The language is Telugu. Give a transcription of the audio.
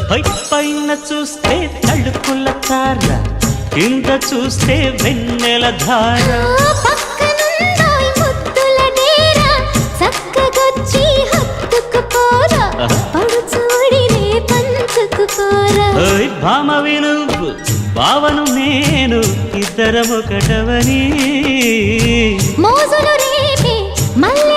పైన చూస్తే తడుకుల తార, కింద చూస్తే వెన్నెల ధార. పక్కనుందాయ్ ముద్దుల డేరా, చక్కగొచ్చి హత్తుకుపోరా, పడుచూడినే పంచుకుపోరా. భామవి నువ్వు భావను నేను, ఇద్దరమొకటవని మోజులు రేపే మల్లె